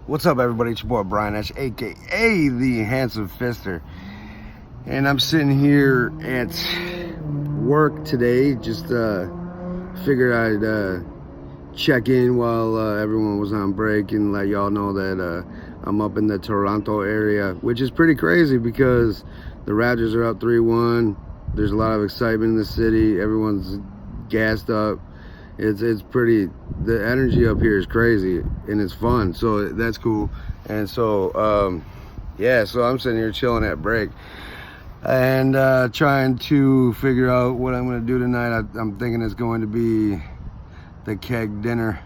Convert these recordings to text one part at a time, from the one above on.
What's up, everybody? It's your boy Brian Ash, aka the Handsome Fister, and I'm sitting here at work today. Just figured I'd check in while everyone was on break and let y'all know that I'm up in the Toronto area, which is pretty crazy because the Raptors are up 3-1. There's a lot of excitement in the city. Everyone's gassed up. It's pretty, the energy up here is crazy and it's fun, so that's cool. And so yeah, so I'm sitting here chilling at break and trying to figure out what I'm going to do tonight. I'm thinking it's going to be the keg dinner,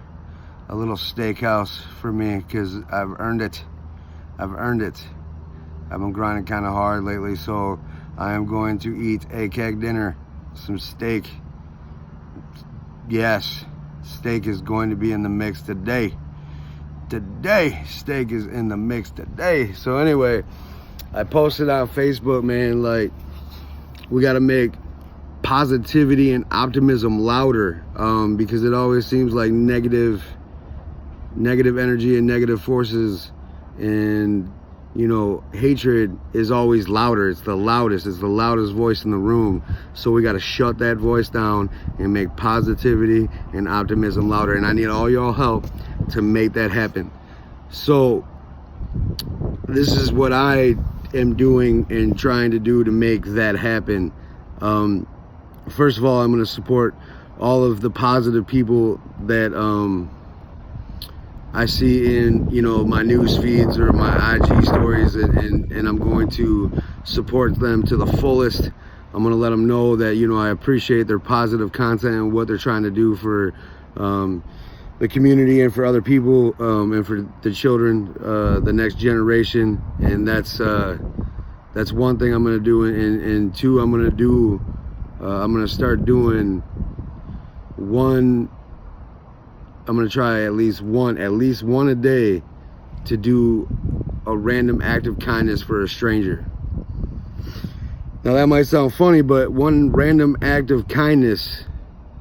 a little steakhouse for me, because I've earned it. I've been grinding kind of hard lately, so I am going to eat a keg dinner, some steak. Yes, steak is going to be in the mix today. Steak is in the mix today. So anyway, I posted on Facebook, man, like, we got to make positivity and optimism louder, because it always seems like negative energy and negative forces and, you know, hatred is always louder. It's the loudest voice in the room. So we got to shut that voice down and make positivity and optimism louder, and I need all y'all help to make that happen. So this is what I am doing and trying to do to make that happen. First of all, I'm going to support all of the positive people that I see in, you know, my news feeds or my IG stories, and I'm going to support them to the fullest. I'm going to let them know that, you know, I appreciate their positive content and what they're trying to do for the community and for other people, and for the children, the next generation. And that's one thing I'm going to do. And two, I'm going to start doing one. I'm going to try at least one a day to do a random act of kindness for a stranger. Now that might sound funny, but one random act of kindness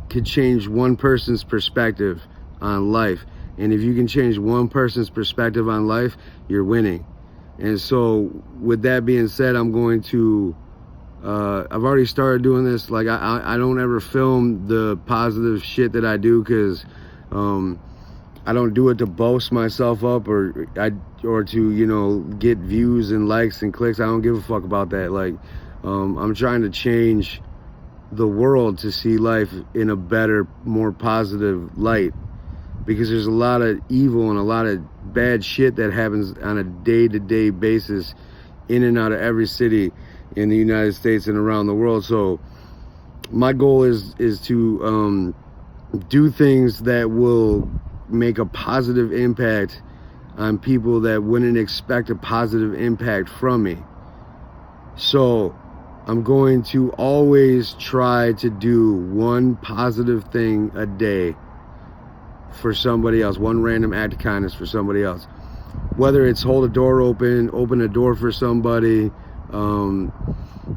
could change one person's perspective on life. And if you can change one person's perspective on life, you're winning. And so with that being said, I'm going to, I've already started doing this. Like, I don't ever film the positive shit that I do, because I don't do it to boast myself up or to, you know, get views and likes and clicks. I don't give a fuck about that. Like, I'm trying to change the world to see life in a better, more positive light, because there's a lot of evil and a lot of bad shit that happens on a day-to-day basis in and out of every city in the United States and around the world. So my goal is to do things that will make a positive impact on people that wouldn't expect a positive impact from me. So I'm going to always try to do one positive thing a day for somebody else, one random act of kindness for somebody else. Whether it's hold a door open a door for somebody,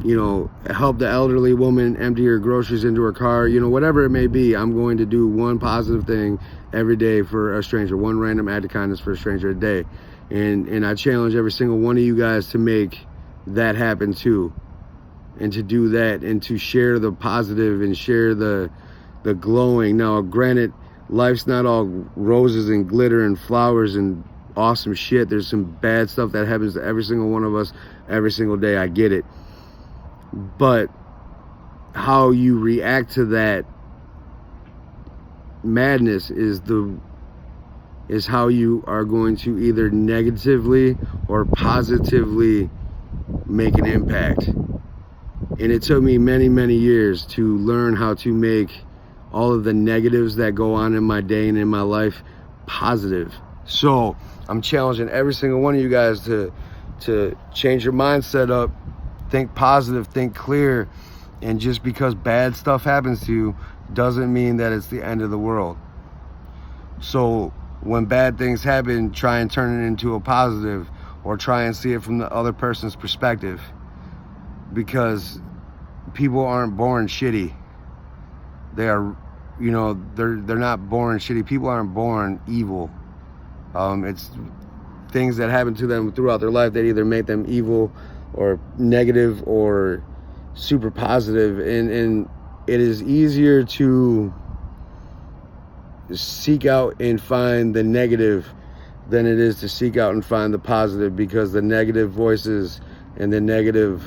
you know, help the elderly woman empty her groceries into her car, you know, whatever it may be. I'm going to do one positive thing every day for a stranger, one random act of kindness for a stranger a day. And I challenge every single one of you guys to make that happen too, and to do that, and to share the positive and share the glowing. Now, granted, life's not all roses and glitter and flowers and awesome shit. There's some bad stuff that happens to every single one of us every single day. I get it. But how you react to that madness is how you are going to either negatively or positively make an impact. And it took me many, many years to learn how to make all of the negatives that go on in my day and in my life positive. So I'm challenging every single one of you guys to change your mindset up, think positive, think clear. And just because bad stuff happens to you doesn't mean that it's the end of the world. So when bad things happen, try and turn it into a positive, or try and see it from the other person's perspective, because people aren't born shitty. They are, you know, they're not born shitty. People aren't born evil. It's things that happen to them throughout their life that either make them evil or negative or super positive. And it is easier to seek out and find the negative than it is to seek out and find the positive, because the negative voices and the negative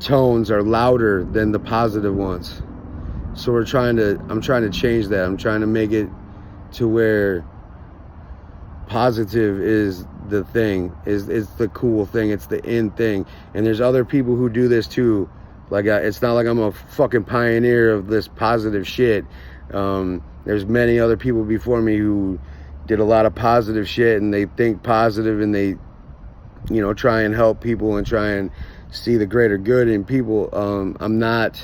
tones are louder than the positive ones. So I'm trying to change that. I'm trying to make it to where positive is the thing, is the cool thing, it's the in thing. And there's other people who do this too. Like, it's not like I'm a fucking pioneer of this positive shit. There's many other people before me who did a lot of positive shit, and they think positive, and they, you know, try and help people and try and see the greater good in people. I'm not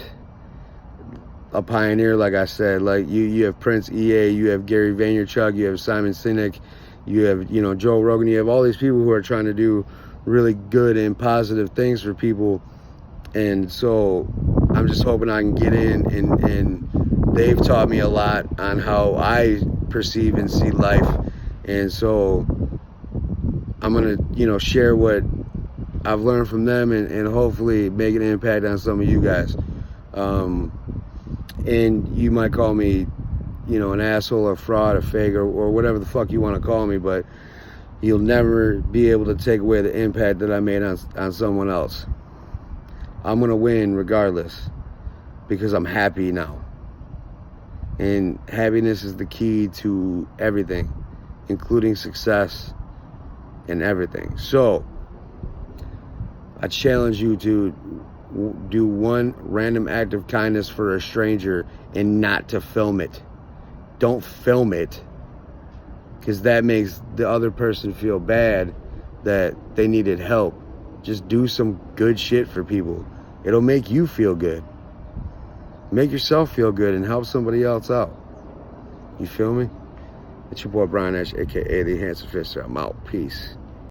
a pioneer, like I said. Like, you have Prince EA, you have Gary Vaynerchuk, you have Simon Sinek, you have, you know, Joe Rogan, you have all these people who are trying to do really good and positive things for people. And so I'm just hoping I can get in, and they've taught me a lot on how I perceive and see life. And so I'm gonna, you know, share what I've learned from them, and hopefully make an impact on some of you guys. And you might call me, you know, an asshole, a fraud, a fake, or whatever the fuck you want to call me, but you'll never be able to take away the impact that I made on someone else. I'm gonna win regardless, because I'm happy now. And happiness is the key to everything, including success and everything. So I challenge you to do one random act of kindness for a stranger, and not to film it. Don't film it, because that makes the other person feel bad that they needed help. Just do some good shit for people. It'll make you feel good. Make yourself feel good and help somebody else out. You feel me? It's your boy Brian Ash, aka the Handsome Fisher. I'm out. Peace.